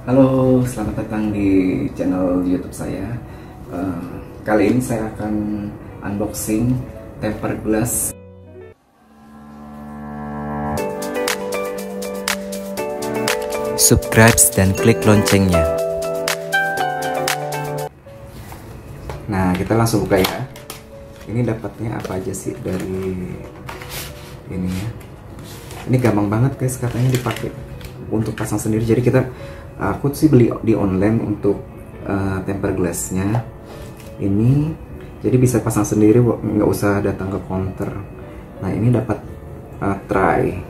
Halo, selamat datang di channel YouTube saya. Kali ini saya akan unboxing tempered glass. Subscribe dan klik loncengnya. Nah, kita langsung buka ya. Ini dapatnya apa aja sih dari ini ya? Ini gampang banget guys, katanya dipakai untuk pasang sendiri. Jadi aku sih beli di online untuk tempered glassnya ini, jadi bisa pasang sendiri, nggak usah datang ke counter. Nah, ini dapat tray.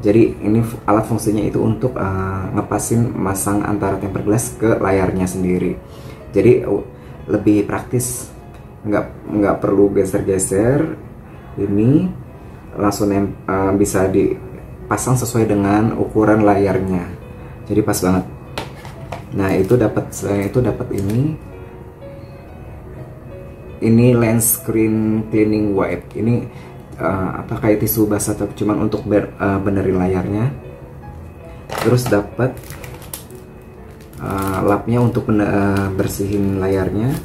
Jadi ini alat fungsinya itu untuk ngepasin masang antara tempered glass ke layarnya sendiri. Jadi lebih praktis, nggak perlu geser-geser. Ini langsung bisa dipasang sesuai dengan ukuran layarnya. Jadi pas banget. Nah, saya dapat ini lens screen cleaning wipe. Ini kayak tisu basah tapi cuman untuk benerin layarnya. Terus dapat lapnya untuk bersihin layarnya.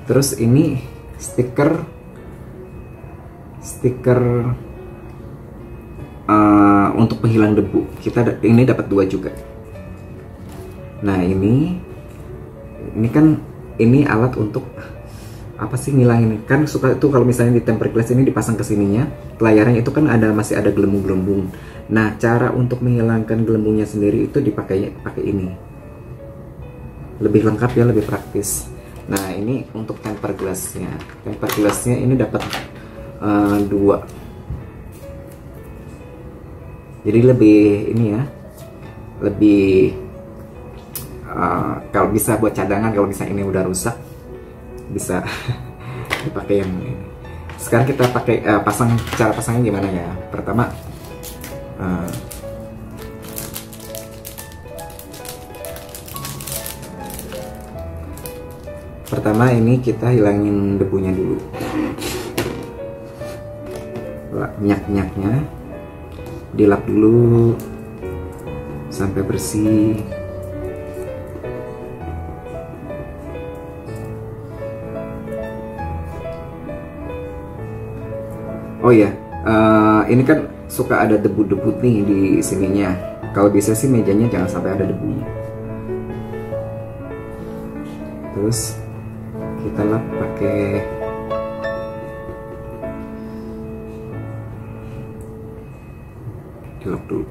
Terus ini stiker untuk penghilang debu. Ini dapat 2 juga. Nah, ini alat untuk apa sih, ngilangin. Kan suka tuh kalau misalnya di tempered glass ini dipasang ke sininya, layarnya itu kan masih ada gelembung-gelembung. Nah, cara untuk menghilangkan gelembungnya sendiri itu pakai ini. Lebih lengkap ya, lebih praktis. Nah, ini untuk tempered glassnya. Tempered glassnya ini dapat 2. Jadi lebih ini ya, lebih kalau bisa buat cadangan, kalau misalnya ini udah rusak bisa dipakai yang ini. Sekarang kita pakai cara pasangnya gimana ya. Pertama ini kita hilangin debunya dulu, minyak-minyaknya dilap dulu sampai bersih. Oh ya, ini kan suka ada debu-debu nih di sininya. Kalau bisa sih mejanya jangan sampai ada debunya. Terus kita lap pakai dilap dulu.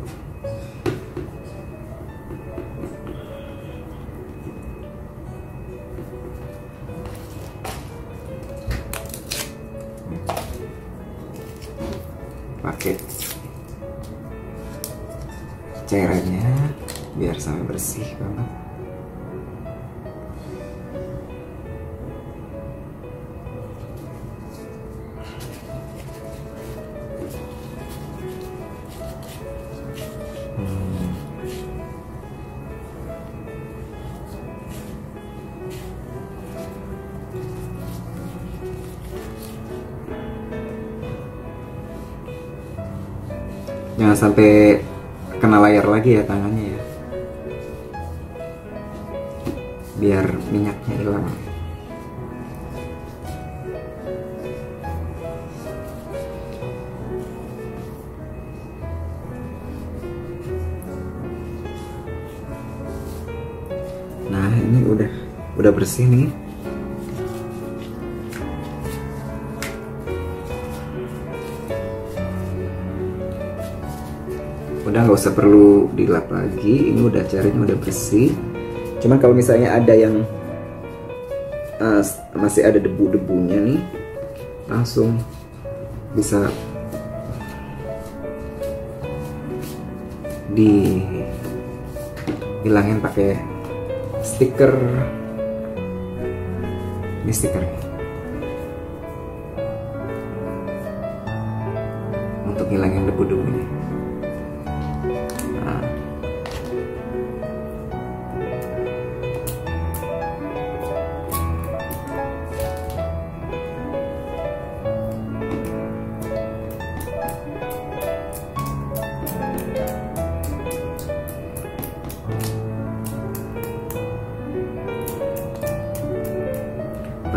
Pakai cairannya biar sampai bersih banget. Jangan sampai kena layar lagi ya tangannya ya, biar minyaknya hilang. Nah, ini udah bersih nih. Udah nggak usah perlu dilap lagi, ini udah cairannya udah bersih. Cuman kalau misalnya ada yang masih ada debu-debunya nih, langsung bisa dihilangin pakai stiker. Ini stikernya untuk ngilangin debu-debunya.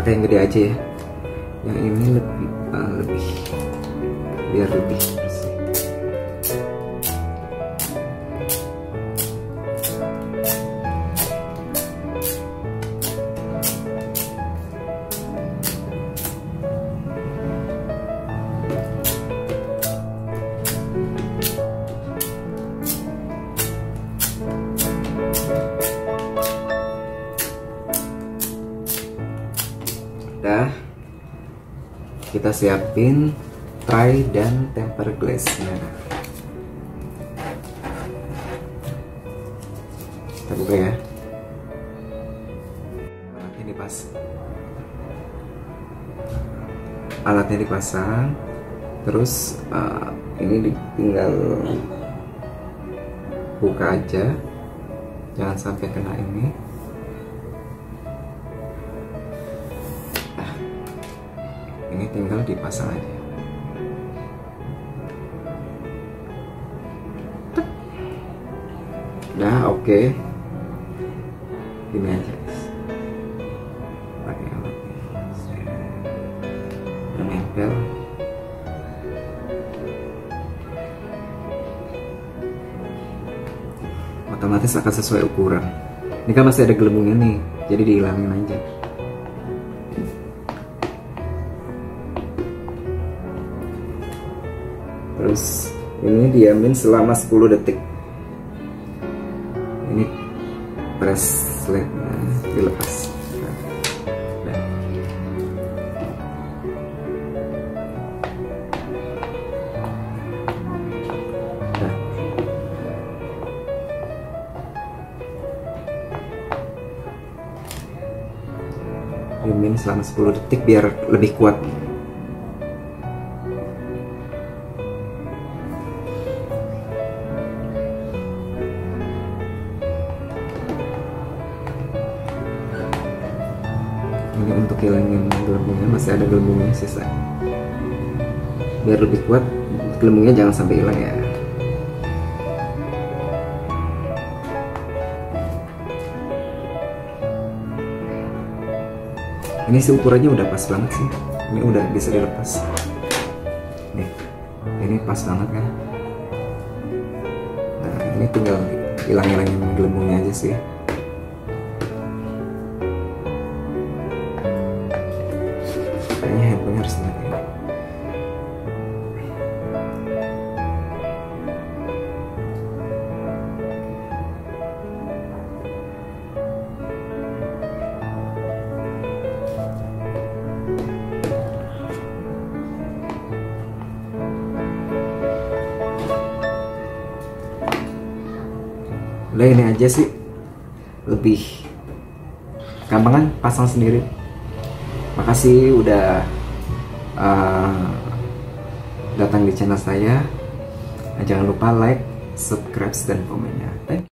pakai yang gede aja ya. Yang ini lebih biar lebih bersih. Udah, kita siapin tray dan temper glaze-nya. Kita buka ya. Alatnya dipasang, terus ini tinggal buka aja, jangan sampai kena ini. Ini tinggal dipasang aja. Udah oke. Gini aja guys. Pakai alatnya. Udah nempel. Otomatis akan sesuai ukuran. Ini kan masih ada gelembungnya nih, jadi dihilangin aja. Terus ini diamin selama 10 detik. Ini braceletnya dilepas. Nah. Nah. Diamin selama 10 detik biar lebih kuat. Ini untuk hilangin gelembungnya, masih ada gelembungnya sisa. Biar lebih kuat, gelembungnya jangan sampai hilang ya. Ini sih ukurannya udah pas banget sih. Ini udah bisa dilepas. Nih, ini pas banget kan. Nah, ini tinggal hilang-hilangin gelembungnya aja sih. Kayaknya handphone harus dimatiin. Udah ini aja sih, lebih gampang kan pasang sendiri. Makasih udah datang di channel saya. Jangan lupa like, subscribe, dan komennya. Thank you.